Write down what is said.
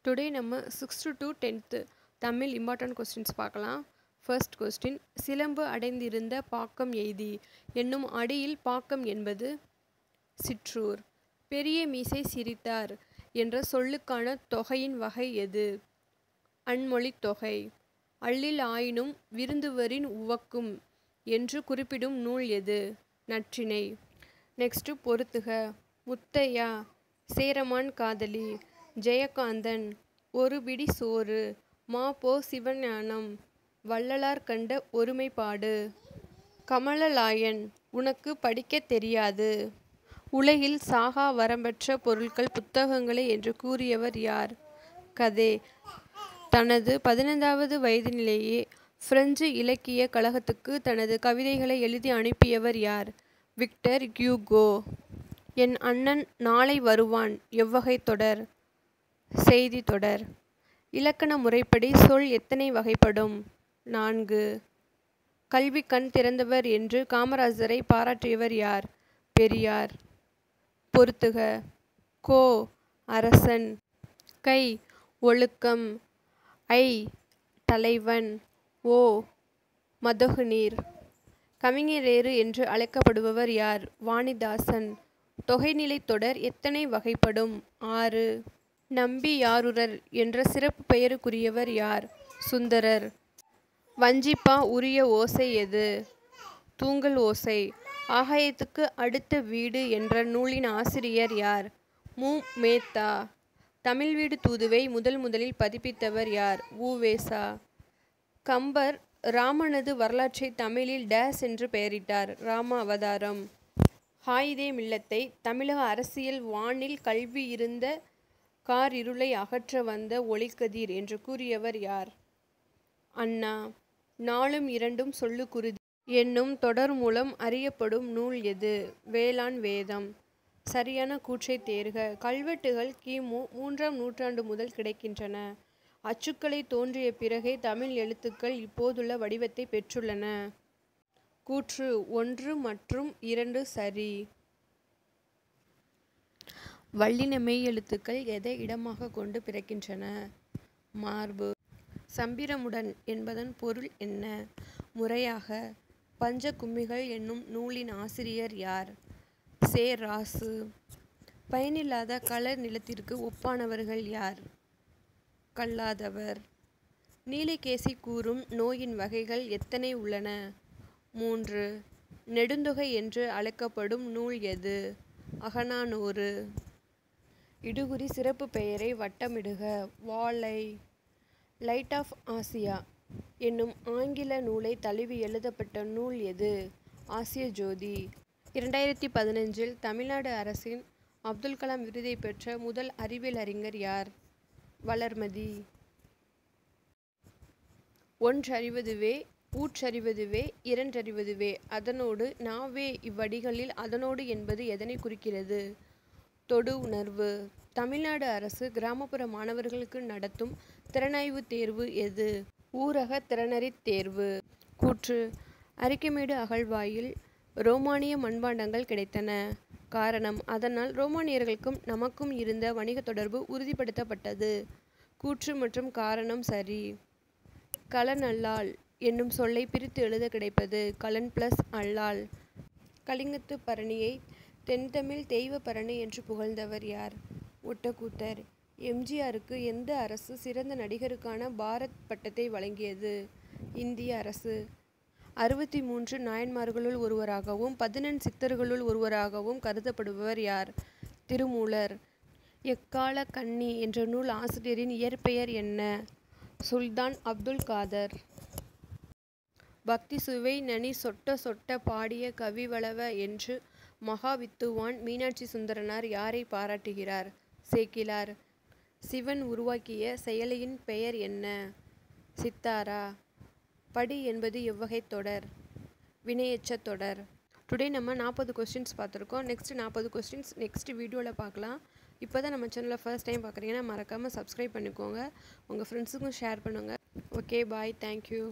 Today நம்ம 6th to 10th Tamil important questions பார்க்கலாம். First question, சிலம்பு அடைந்திருந்த பாக்கம் எய்தி என்னும் அடியில் பாக்கம் என்பது சிற்றூர். பெரிய மீசை சிரித்தார் என்ற சொல்லுக்கான தொகையின் வகை எது? அன்மொழித் தொகை. அள்ளில் ஆயினும் விருந்துவரின் உவக்கும் என்று குறிப்பிடும் நூல் எது? நற்றிணை. நெக்ஸ்ட்டு பொறுத்துக. முத்தையா, சேரமான் காதலி, ஜெயகாந்தன், ஒரு பிடி சோறு, மா. பொ. சிவஞானம், வள்ளலார் கண்ட ஒருமைப்பாடு. கமலலாயன், உனக்கு படிக்கத் தெரியாது. உலகில் சாகா வரம்பற்ற பொருட்கள் புத்தகங்களே என்று கூறியவர் யார்? கதே. தனது 15வது வயதினிலேயே பிரெஞ்சு இலக்கிய கழகத்துக்கு தனது கவிதைகளை எழுதி அனுப்பியவர் யார்? Victor Hugo. என் அண்ணன் நாளை வருவான் எவ்வகை தொடர்? செய்தி தொடர். இலக்கண முறைப்படி சொல் எத்தனை வகைப்படும்? 4. கல்வி கண் திறந்தவர் என்று காமராஜரை பாராட்டியவர் யார்? பெரியார். பொறுத்துக. கோ. அரசன். கை. ஒழுக்கம். ஐ. தலைவன். ஓ. மதகுநீர். கவிஞரேறு என்று அழைக்கப்படுபவர் யார்? வாணிதாசன். தொகைநிலைத் தொடர் எத்தனை வகைப்படும்? 6. நம்பியாரூரர் என்ற சிறப்பு பெயருக்குரியவர் யார்? சுந்தரர். வஞ்சிப்பா உரிய ஓசை எது? தூங்கல் ஓசை. ஆகாயத்துக்கு அடுத்த வீடு என்ற நூலின் ஆசிரியர் யார்? மு. மேத்தா. தமிழ் வீடு தூதுவை முதலில் பதிப்பித்தவர் யார்? உ.வே.சா. கம்பர் ராமனது வரலாற்றை தமிழில் டேஸ் என்று பெயரிட்டார்? ராம அவதாரம். ஹாயிதே மில்லத்தை தமிழக அரசியல் வானில் கல்வி இருந்த கார் இருளை அகற்ற வந்த ஒளிக்கதிர் என்று கூறியவர் யார்? அண்ணா. நாலும் இரண்டும் சொல்லுக்குருதி என்னும் தொடர் மூலம் அறியப்படும் நூல் எது? வேளாண் வேதம். சரியான கூற்றை தேர்க. கல்வெட்டுகள் கிமு 3ஆம் நூற்றாண்டு முதல் கிடைக்கின்றன. அச்சுக்கலை தோன்றிய பிறகே தமிழ் எழுத்துக்கள் இப்போதுள்ள வடிவத்தை பெற்றுள்ளன. கூற்று 1 மற்றும் 2 சரி. வல்லின மெய் எழுத்துக்கள் எதை இடமாக கொண்டு பிறக்கின்றன? மார்பு. சம்பிரமுடன் என்பதன் பொருள் என்ன? முறையாக. பஞ்ச கும்மிகள் என்னும் நூலின் ஆசிரியர் யார்? சே. ராசு. பயனில்லாத களர் நிலத்திற்கு ஒப்பானவர்கள் யார்? கல்லாதவர். நீலகேசி கூறும் நோயின் வகைகள் எத்தனை உள்ளன? 3. நெடுந்தொகை என்று அழைக்கப்படும் நூல் எது? அகநானூறு. இடுகுறி சிறப்பு பெயரை வட்டமிடுக. வாளை. லைட் ஆஃப் ஆசியா என்னும் ஆங்கில நூலை தழுவி எழுதப்பட்ட நூல் எது? ஆசிய ஜோதி. 2015 தமிழ்நாடு அரசின் அப்துல் கலாம் விருதை பெற்ற முதல் அறிவியல் அறிஞர் யார்? வளர்மதி. ஒன்றறிவதுவே, ஊற்றறிவதுவே, இரண்டறிவதுவே, அதனோடு நாவே, இவ்வடிகளில் அதனோடு என்பது எதனை குறிக்கிறது? தொடு உணர்வு. தமிழ்நாடு அரசு கிராமப்புற மாணவர்களுக்கு நடத்தும் திறனாய்வு தேர்வு எது? ஊரக திறனறித் தேர்வு. கூற்று. அரிக்கமேடு அகழ்வாயில் ரோமானிய மண்பாண்டங்கள் கிடைத்தன. காரணம், அதனால் ரோமானியர்களுக்கும் நமக்கும் இருந்த வணிக தொடர்பு உறுதிப்படுத்தப்பட்டது. கூற்று மற்றும் காரணம் சரி. கலன்-அல்லால் என்னும் சொல்லை பிரித்து எழுத கிடைப்பது கலன் பிளஸ் அல்லால். கலிங்கத்து பரணியை தென்தமிழ் தெய்வ பரணி என்று புகழ்ந்தவர் யார்? ஒட்டக்கூத்தர். எம்.ஜி.ஆருக்கு எந்த அரசு சிறந்த நடிகருக்கான பாரத் பட்டத்தை வழங்கியது? இந்திய அரசு. 63 நாயன்மார்களுள் ஒருவராகவும் 14 சித்தர்களுள் ஒருவராகவும் கருதப்படுபவர் யார்? திருமூலர். எக்கால கண்ணி என்ற நூல் ஆசிரியரின் இயற்பெயர் என்ன? சுல்தான் அப்துல் காதர். பக்தி சுவை நனி சொட்ட சொட்ட பாடிய கவிவளவ என்று மகாவித்துவான் மீனாட்சி சுந்தரனார் யாரை பாராட்டுகிறார்? சேக்கிழார். சிவன் உருவாக்கிய செயலியின் பெயர் என்ன? சித்தாரா. படி என்பது எவ்வகை தொடர்? வினையெச்ச தொடர். டுடே நம்ம 40 கொஸ்டின்ஸ் பார்த்துருக்கோம். நெக்ஸ்ட் 40 கொஸ்டின்ஸ் நெக்ஸ்ட் வீடியோவில் பார்க்கலாம். இப்போ தான் நம்ம சேனலை ஃபர்ஸ்ட் டைம் பார்க்குறீங்கன்னா மறக்காமல் சப்ஸ்கிரைப் பண்ணிக்கோங்க. உங்கள் ஃப்ரெண்ட்ஸுக்கும் ஷேர் பண்ணுங்கள். ஓகே, பாய். தேங்க்யூ.